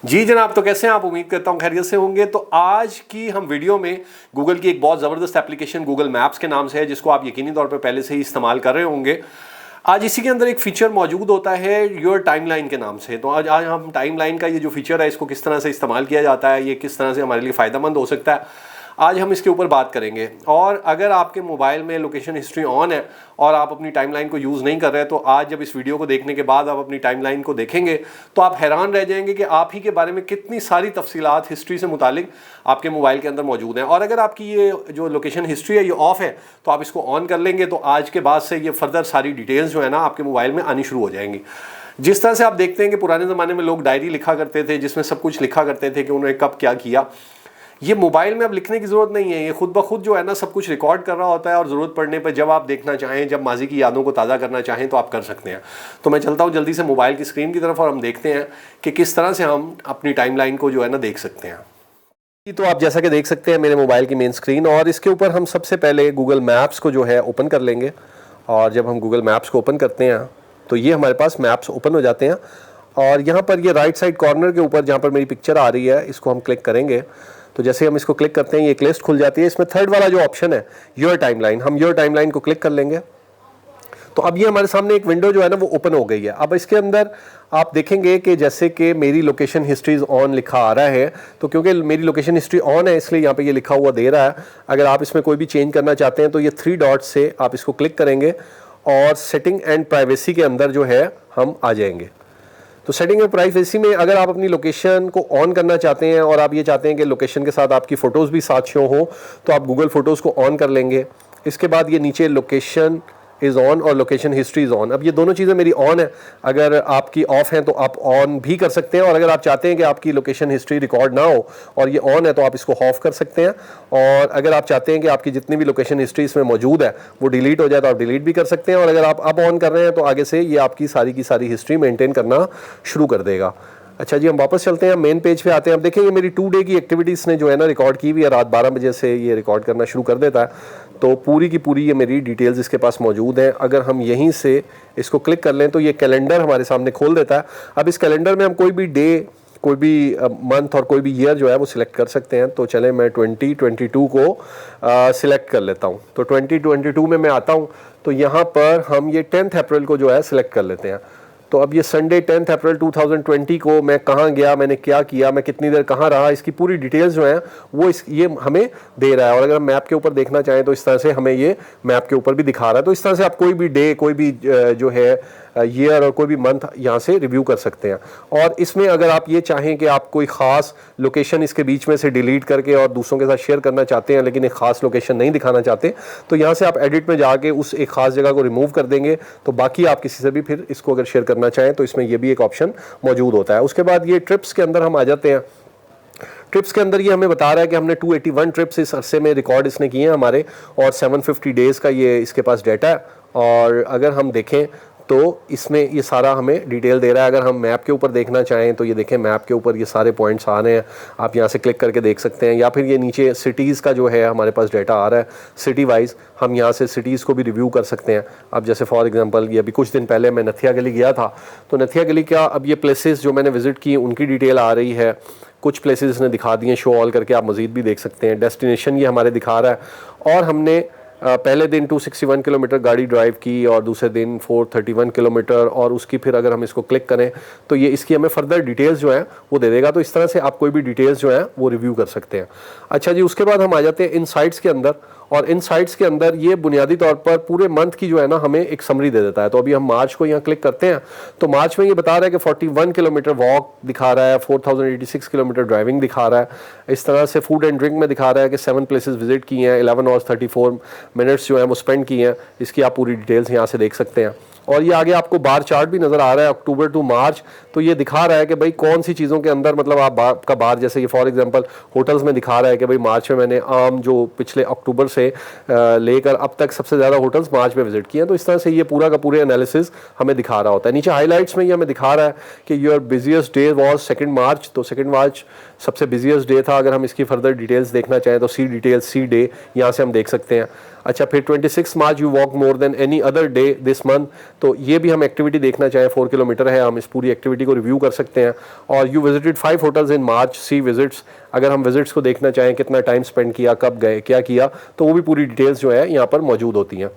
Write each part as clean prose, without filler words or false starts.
जी जनाब, तो कैसे हैं आप? उम्मीद करता हूं खैरियत से होंगे। तो आज की हम वीडियो में गूगल की एक बहुत ज़बरदस्त एप्लीकेशन गूगल मैप्स के नाम से है, जिसको आप यकीनी तौर पे पहले से ही इस्तेमाल कर रहे होंगे। आज इसी के अंदर एक फीचर मौजूद होता है योर टाइमलाइन के नाम से। तो आज हम टाइमलाइन का ये जो फीचर है, इसको किस तरह से इस्तेमाल किया जाता है, ये किस तरह से हमारे लिए फ़ायदेमंद हो सकता है, आज हम इसके ऊपर बात करेंगे। और अगर आपके मोबाइल में लोकेशन हिस्ट्री ऑन है और आप अपनी टाइमलाइन को यूज़ नहीं कर रहे, तो आज जब इस वीडियो को देखने के बाद आप अपनी टाइमलाइन को देखेंगे तो आप हैरान रह जाएंगे कि आप ही के बारे में कितनी सारी तफसीलात हिस्ट्री से मुतालिक आपके मोबाइल के अंदर मौजूद हैं। और अगर आपकी ये जो लोकेशन हिस्ट्री है ये ऑफ है, तो आप इसको ऑन कर लेंगे तो आज के बाद से ये फर्दर सारी डिटेल्स जो है ना आपके मोबाइल में आनी शुरू हो जाएंगी। जिस तरह से आप देखते हैं कि पुराने ज़माने में लोग डायरी लिखा करते थे, जिसमें सब कुछ लिखा करते थे कि उन्होंने कब क्या किया। ये मोबाइल में अब लिखने की ज़रूरत नहीं है, ये खुद ब खुद जो है ना सब कुछ रिकॉर्ड कर रहा होता है, और ज़रूरत पड़ने पर जब आप देखना चाहें, जब माजी की यादों को ताज़ा करना चाहें तो आप कर सकते हैं। तो मैं चलता हूँ जल्दी से मोबाइल की स्क्रीन की तरफ और हम देखते हैं कि किस तरह से हम अपनी टाइमलाइन को जो है ना देख सकते हैं। तो आप जैसा कि देख सकते हैं मेरे मोबाइल की मेन स्क्रीन, और इसके ऊपर हम सबसे पहले गूगल मैप्स को जो है ओपन कर लेंगे। और जब हम गूगल मैप्स को ओपन करते हैं तो ये हमारे पास मैप्स ओपन हो जाते हैं। और यहाँ पर ये राइट साइड कॉर्नर के ऊपर जहाँ पर मेरी पिक्चर आ रही है, इसको हम क्लिक करेंगे। तो जैसे हम इसको क्लिक करते हैं, ये एक लिस्ट खुल जाती है। इसमें थर्ड वाला जो ऑप्शन है योर टाइमलाइन, हम योर टाइमलाइन को क्लिक कर लेंगे। तो अब ये हमारे सामने एक विंडो जो है ना वो ओपन हो गई है। अब इसके अंदर आप देखेंगे कि जैसे कि मेरी लोकेशन हिस्ट्री इज़ ऑन लिखा आ रहा है, तो क्योंकि मेरी लोकेशन हिस्ट्री ऑन है इसलिए यहाँ पे ये लिखा हुआ दे रहा है। अगर आप इसमें कोई भी चेंज करना चाहते हैं तो ये 3 डॉट्स से आप इसको क्लिक करेंगे और सेटिंग एंड प्राइवेसी के अंदर जो है हम आ जाएंगे। तो सेटिंग एंड प्राइवेसी में अगर आप अपनी लोकेशन को ऑन करना चाहते हैं और आप ये चाहते हैं कि लोकेशन के साथ आपकी फ़ोटोज़ भी साथ शो हो, तो आप गूगल फ़ोटोज़ को ऑन कर लेंगे। इसके बाद ये नीचे लोकेशन इज़ ऑन और लोकेशन हिस्ट्री इज़ ऑन। अब ये दोनों चीज़ें मेरी ऑन है, अगर आपकी ऑफ़ हैं तो आप ऑन भी कर सकते हैं। और अगर आप चाहते हैं कि आपकी लोकेशन हिस्ट्री रिकॉर्ड ना हो और ये ऑन है तो आप इसको ऑफ़ कर सकते हैं। और अगर आप चाहते हैं कि आपकी जितनी भी लोकेशन हिस्ट्री इसमें मौजूद है वो डिलीट हो जाए तो आप डिलीट भी कर सकते हैं। और अगर आप अब ऑन कर रहे हैं तो आगे से ये आपकी सारी की सारी हिस्ट्री मेंटेन करना शुरू कर देगा। अच्छा जी, हम वापस चलते हैं, मेन पेज पे आते हैं। अब देखेंगे मेरी 2 डे की एक्टिविटीज़ ने जो है ना रिकॉर्ड की हुई है। रात 12 बजे से ये रिकॉर्ड करना शुरू कर देता है। तो पूरी की पूरी ये मेरी डिटेल्स इसके पास मौजूद हैं। अगर हम यहीं से इसको क्लिक कर लें तो ये कैलेंडर हमारे सामने खोल देता है। अब इस कैलेंडर में हम कोई भी डे, कोई भी मंथ और कोई भी ईयर जो है वो सिलेक्ट कर सकते हैं। तो चले मैं 2022 को सिलेक्ट कर लेता हूँ। तो 2022 में मैं आता हूँ तो यहाँ पर हम ये 10 अप्रैल को जो है सिलेक्ट कर लेते हैं। तो अब ये संडे 10 अप्रैल 2020 को मैं कहाँ गया, मैंने क्या किया, मैं कितनी देर कहाँ रहा, इसकी पूरी डिटेल्स जो हैं वो ये हमें दे रहा है। और अगर मैप के ऊपर देखना चाहें तो इस तरह से हमें ये मैप के ऊपर भी दिखा रहा है। तो इस तरह से आप कोई भी डे, कोई भी जो है ईयर और कोई भी मंथ यहाँ से रिव्यू कर सकते हैं। और इसमें अगर आप ये चाहें कि आप कोई ख़ास लोकेशन इसके बीच में से डिलीट करके और दूसरों के साथ शेयर करना चाहते हैं लेकिन एक ख़ास लोकेशन नहीं दिखाना चाहते, तो यहाँ से आप एडिट में जाके उस एक ख़ास जगह को रिमूव कर देंगे। तो बाकी आप किसी से भी फिर इसको अगर शेयर करना चाहें तो इसमें ये भी एक ऑप्शन मौजूद होता है। उसके बाद ये ट्रिप्स के अंदर हम आ जाते हैं। ट्रिप्स के अंदर ये हमें बता रहा है कि हमने 281 ट्रिप्स इस अरसे में रिकॉर्ड इसने किए हैं हमारे, और 750 डेज़ का ये इसके पास डाटा है। और अगर हम देखें तो इसमें ये सारा हमें डिटेल दे रहा है। अगर हम मैप के ऊपर देखना चाहें तो ये देखें मैप के ऊपर ये सारे पॉइंट्स आ रहे हैं, आप यहाँ से क्लिक करके देख सकते हैं। या फिर ये नीचे सिटीज़ का जो है हमारे पास डाटा आ रहा है सिटी वाइज, हम यहाँ से सिटीज़ को भी रिव्यू कर सकते हैं। अब जैसे फॉर एग्जांपल ये अभी कुछ दिन पहले मैं नथिया गली गया था, तो नथिया गली का अब ये प्लेसेस जो मैंने विज़िट की उनकी डिटेल आ रही है। कुछ प्लेसेस इसने दिखा दिए शो ऑल करके, आप मज़ीद भी देख सकते हैं। डेस्टिनेशन ये हमारे दिखा रहा है। और हमने पहले दिन 261 किलोमीटर गाड़ी ड्राइव की और दूसरे दिन 431 किलोमीटर, और उसकी फिर अगर हम इसको क्लिक करें तो ये इसकी हमें फर्दर डिटेल्स जो हैं वो दे देगा। तो इस तरह से आप कोई भी डिटेल्स जो हैं वो रिव्यू कर सकते हैं। अच्छा जी, उसके बाद हम आ जाते हैं इनसाइट्स के अंदर। और इनसाइट्स के अंदर ये बुनियादी तौर पर पूरे मंथ की जो है ना हमें एक समरी दे देता है। तो अभी हम मार्च को यहाँ क्लिक करते हैं तो मार्च में ये बता रहा है कि 41 किलोमीटर वॉक दिखा रहा है, 4086 किलोमीटर ड्राइविंग दिखा रहा है। इस तरह से फूड एंड ड्रिंक में दिखा रहा है कि 7 प्लेसेस विजिट किए हैं, 11 आवर्स 34 मिनट्स जो है वो स्पेंड किए हैं। इसकी आप पूरी डिटेल्स यहाँ से देख सकते हैं। और ये आगे आपको बार चार्ट भी नज़र आ रहा है अक्टूबर टू मार्च। तो ये दिखा रहा है कि भाई कौन सी चीज़ों के अंदर मतलब आपका बार, जैसे ये फॉर एग्जांपल होटल्स में दिखा रहा है कि भाई मार्च में मैंने आम जो पिछले अक्टूबर से लेकर अब तक सबसे ज़्यादा होटल्स मार्च में विजिट किए हैं। तो इस तरह से ये पूरा का पूरे एनालिसिस हमें दिखा रहा होता है। नीचे हाईलाइट्स में ये हमें दिखा रहा है कि योर बिजिएस्ट डे वॉज 2 मार्च। तो 2 मार्च सबसे बिजिएस्ट डे था। अगर हम इसकी फर्दर डिटेल्स देखना चाहें तो सी डिटेल्स सी डे यहाँ से हम देख सकते हैं। अच्छा, फिर 26 March you walk more than any other day this month. तो ये भी हम एक्टिविटी देखना चाहें, 4 किलोमीटर है, हम इस पूरी एक्टिविटी को रिव्यू कर सकते हैं। और you visited 5 hotels in March, see visits, अगर हम विजिट्स को देखना चाहें, कितना टाइम स्पेंड किया, कब गए, क्या किया, तो वो भी पूरी डिटेल्स जो है यहाँ पर मौजूद होती हैं।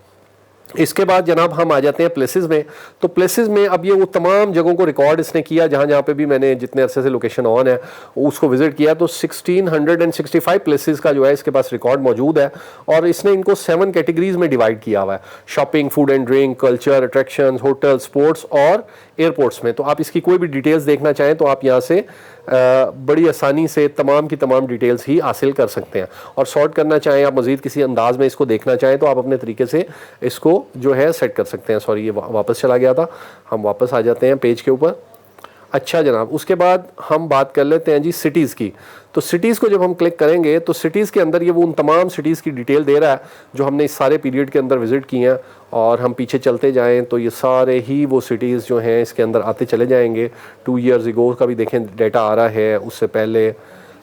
इसके बाद जनाब हम आ जाते हैं प्लेसेस में। तो प्लेसेस में अब ये वो तमाम जगहों को रिकॉर्ड इसने किया जहाँ जहाँ पे भी मैंने जितने अरसे से लोकेशन ऑन है उसको विजिट किया, तो 1665 प्लेसेस का जो है इसके पास रिकॉर्ड मौजूद है। और इसने इनको 7 कैटेगरीज में डिवाइड किया हुआ है, shopping, food and drink, culture, attraction, hotel, sports और एयरपोर्ट्स में। तो आप इसकी कोई भी डिटेल्स देखना चाहें तो आप यहाँ से बड़ी आसानी से तमाम की तमाम डिटेल्स ही हासिल कर सकते हैं। और सॉर्ट करना चाहें, आप मज़ीद किसी अंदाज में इसको देखना चाहें तो आप अपने तरीके से इसको जो है सेट कर सकते हैं। सॉरी, ये वापस चला गया था, हम वापस आ जाते हैं पेज के ऊपर। अच्छा जनाब, उसके बाद हम बात कर लेते हैं जी सिटीज़ की। तो सिटीज़ को जब हम क्लिक करेंगे तो सिटीज़ के अंदर ये वो उन तमाम सिटीज़ की डिटेल दे रहा है जो हमने इस सारे पीरियड के अंदर विज़िट की हैं। और हम पीछे चलते जाएं तो ये सारे ही वो सिटीज़ जो हैं इसके अंदर आते चले जाएंगे। 2 ईयर्स अगो का भी देखें डेटा आ रहा है, उससे पहले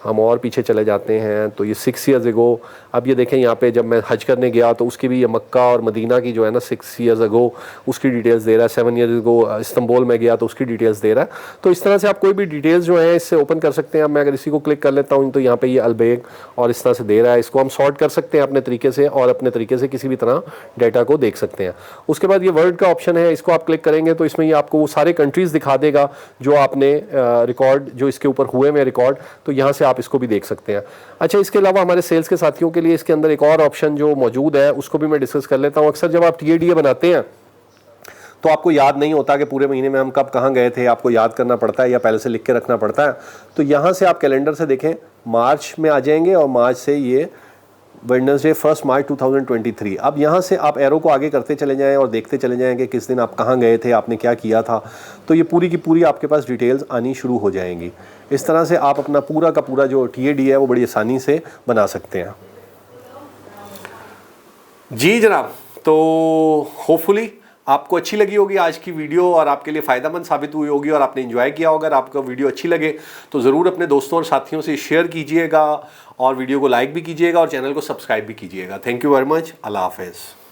हम और पीछे चले जाते हैं तो ये 6 ईयर्स अगो। अब ये देखें यहाँ पे जब मैं हज करने गया तो उसकी भी ये मक्का और मदीना की जो है ना 6 ईयर्स अगो उसकी डिटेल्स दे रहा है। 7 ईयर्स अगो इस्तांबुल में गया तो उसकी डिटेल्स दे रहा है। तो इस तरह से आप कोई भी डिटेल्स जो है इससे ओपन कर सकते हैं। अब मैं अगर इसी को क्लिक कर लेता हूँ तो यहाँ पे ये अलबेग और इस तरह से दे रहा है। इसको हम सॉर्ट कर सकते हैं अपने तरीके से और अपने तरीके से किसी भी तरह डेटा को देख सकते हैं। उसके बाद ये वर्ल्ड का ऑप्शन है, इसको आप क्लिक करेंगे तो इसमें ये आपको वो सारे कंट्रीज़ दिखा देगा जो आपने रिकॉर्ड जो इसके ऊपर हुए में रिकॉर्ड, तो यहाँ से आप इसको भी देख सकते हैं। अच्छा, इसके अलावा हमारे सेल्स के साथियों के लिए इसके अंदर एक और ऑप्शन जो मौजूद है उसको भी मैं डिस्कस कर लेता हूँ। अक्सर जब आप TADA बनाते हैं तो आपको याद नहीं होता कि पूरे महीने में हम कब कहाँ गए थे, आपको याद करना पड़ता है या पहले से लिख के रखना पड़ता है। तो यहाँ से आप कैलेंडर से देखें, मार्च में आ जाएंगे और मार्च से ये वेडनेसडे 1 मार्च 2023। अब यहाँ से आप एरो को आगे करते चले जाएं और देखते चले जाएं कि किस दिन आप कहाँ गए थे, आपने क्या किया था। तो ये पूरी की पूरी आपके पास डिटेल्स आनी शुरू हो जाएंगी। इस तरह से आप अपना पूरा का पूरा जो TADA है वो बड़ी आसानी से बना सकते हैं। जी जनाब, तो होपफुली आपको अच्छी लगी होगी आज की वीडियो और आपके लिए फ़ायदेमंद साबित हुई होगी और आपने एंजॉय किया होगा। अगर आपको वीडियो अच्छी लगे तो ज़रूर अपने दोस्तों और साथियों से शेयर कीजिएगा और वीडियो को लाइक भी कीजिएगा और चैनल को सब्सक्राइब भी कीजिएगा। Thank you very much. अल्लाह हाफ़िज़।